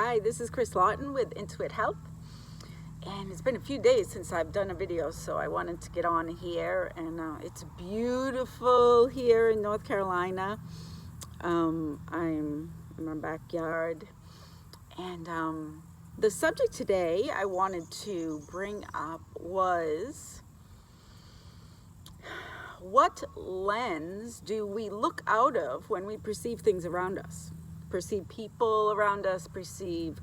Hi, this is Chris Lawton with Intuit Health, and it's been a few days since I've done a video, so I wanted to get on here. And it's beautiful here in North Carolina. I'm in my backyard, and the subject today I wanted to bring up was, what lens do we look out of when we perceive things around us? Perceive people around us, perceive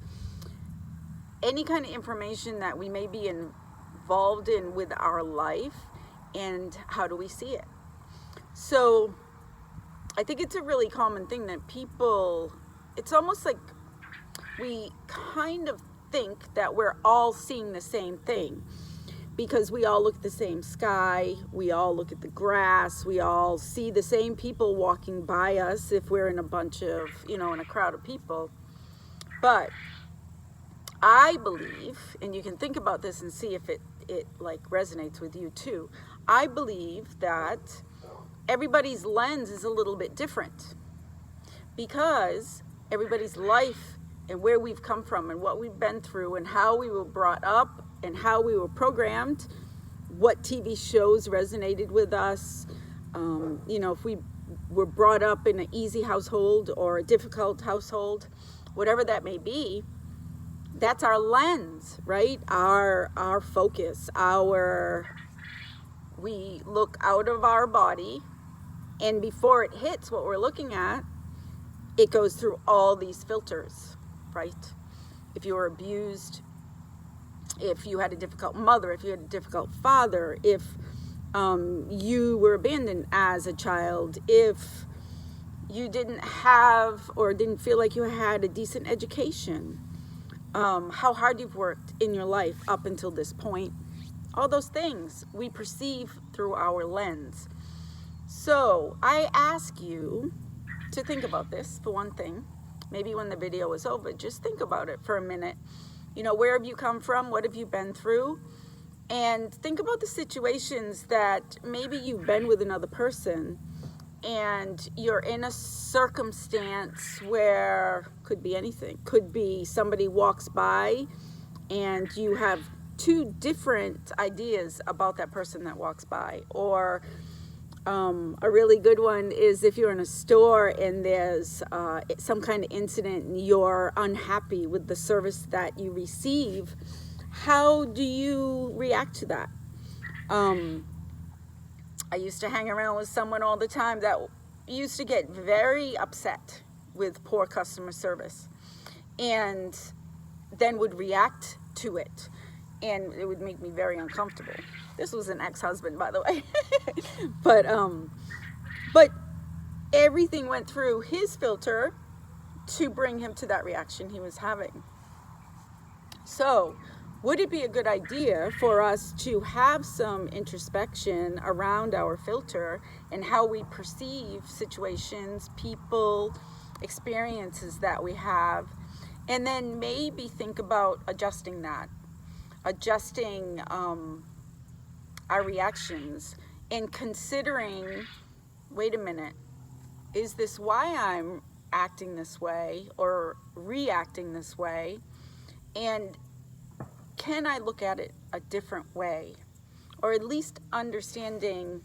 any kind of information that we may be involved in with our life, and how do we see it? So I think it's a really common thing that people, it's almost like we kind of think that we're all seeing the same thing, because we all look at the same sky, we all look at the grass, we all see the same people walking by us if we're in a bunch of, in a crowd of people. But I believe, and you can think about this and see if it like resonates with you too, I believe that everybody's lens is a little bit different, because everybody's life and where we've come from and what we've been through and how we were brought up and how we were programmed, what TV shows resonated with us, if we were brought up in an easy household or a difficult household, whatever that may be, that's our lens, right? Our focus, we look out of our body, and before it hits what we're looking at, it goes through all these filters, right? If you were abused, if you had a difficult mother, if you had a difficult father, if you were abandoned as a child, if you didn't have or didn't feel like you had a decent education, how hard you've worked in your life up until this point, all those things we perceive through our lens. So I ask you to think about this for one thing. Maybe when the video is over, just think about it for a minute. Where have you come from? What have you been through? And think about the situations that maybe you've been with another person and you're in a circumstance where, could be anything, could be somebody walks by and you have two different ideas about that person that walks by. Or a really good one is if you're in a store and there's some kind of incident and you're unhappy with the service that you receive, how do you react to that? I used to hang around with someone all the time that used to get very upset with poor customer service and then would react to it, and it would make me very uncomfortable. This was an ex-husband, by the way. but everything went through his filter to bring him to that reaction he was having. So would it be a good idea for us to have some introspection around our filter and how we perceive situations, people, experiences that we have, and then maybe think about adjusting our reactions, and considering, wait a minute, is this why I'm acting this way or reacting this way? And can I look at it a different way? Or at least understanding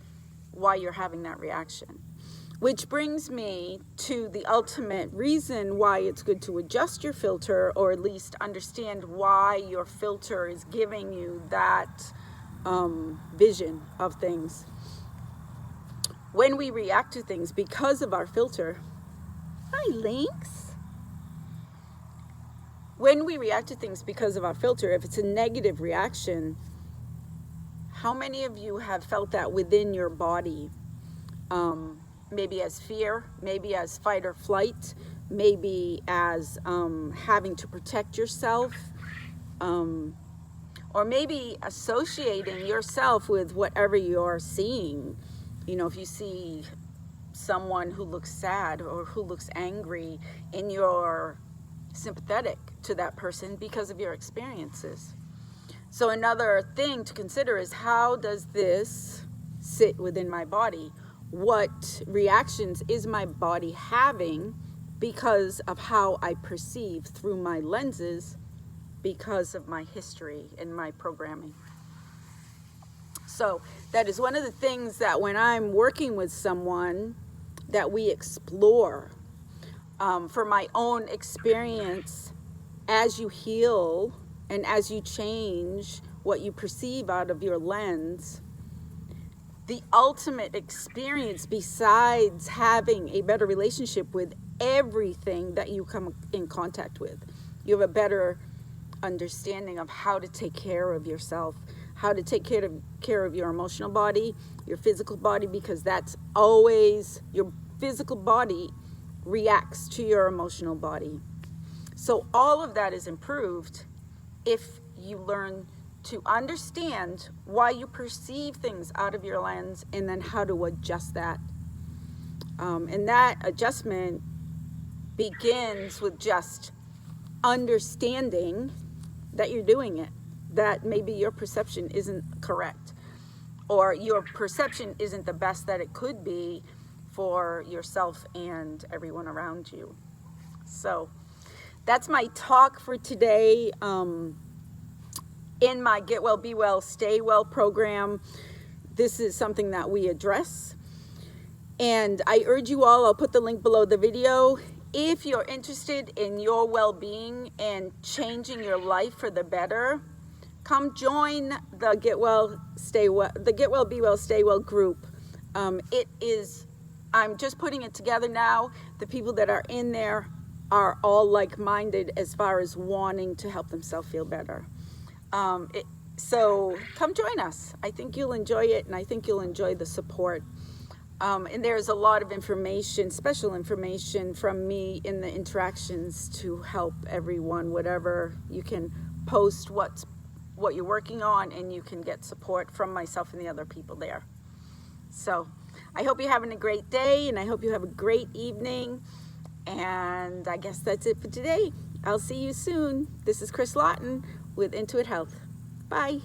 why you're having that reaction. Which brings me to the ultimate reason why it's good to adjust your filter, or at least understand why your filter is giving you that vision of things. When we react to things because of our filter, hi Lynx. When we react to things because of our filter, if it's a negative reaction, how many of you have felt that within your body? Maybe as fear, maybe as fight or flight, maybe as having to protect yourself, or maybe associating yourself with whatever you're seeing. If you see someone who looks sad or who looks angry, and you're sympathetic to that person because of your experiences. So another thing to consider is, how does this sit within my body? What reactions is my body having because of how I perceive through my lenses, because of my history and my programming. So that is one of the things that when I'm working with someone that we explore. For my own experience, as you heal and as you change what you perceive out of your lens, the ultimate experience, besides having a better relationship with everything that you come in contact with, you have a better understanding of how to take care of yourself, how to take care of your emotional body, your physical body, because that's always, your physical body reacts to your emotional body. So all of that is improved if you learn to understand why you perceive things out of your lens, and then how to adjust that. And that adjustment begins with just understanding that you're doing it, that maybe your perception isn't correct, or your perception isn't the best that it could be for yourself and everyone around you. So that's my talk for today. In my Get Well, Be Well, Stay Well program, this is something that we address. And I urge you all, I'll put the link below the video, if you're interested in your well-being and changing your life for the better, come join the Get Well, Be Well, Stay Well group. I'm just putting it together now. The people that are in there are all like-minded as far as wanting to help themselves feel better. So come join us. I think you'll enjoy it, and I think you'll enjoy the support. And there's a lot of information, special information from me in the interactions to help everyone, whatever. You can post what you're working on, and you can get support from myself and the other people there. So I hope you're having a great day, and I hope you have a great evening. And I guess that's it for today. I'll see you soon. This is Chris Lawton with Intuit Health. Bye.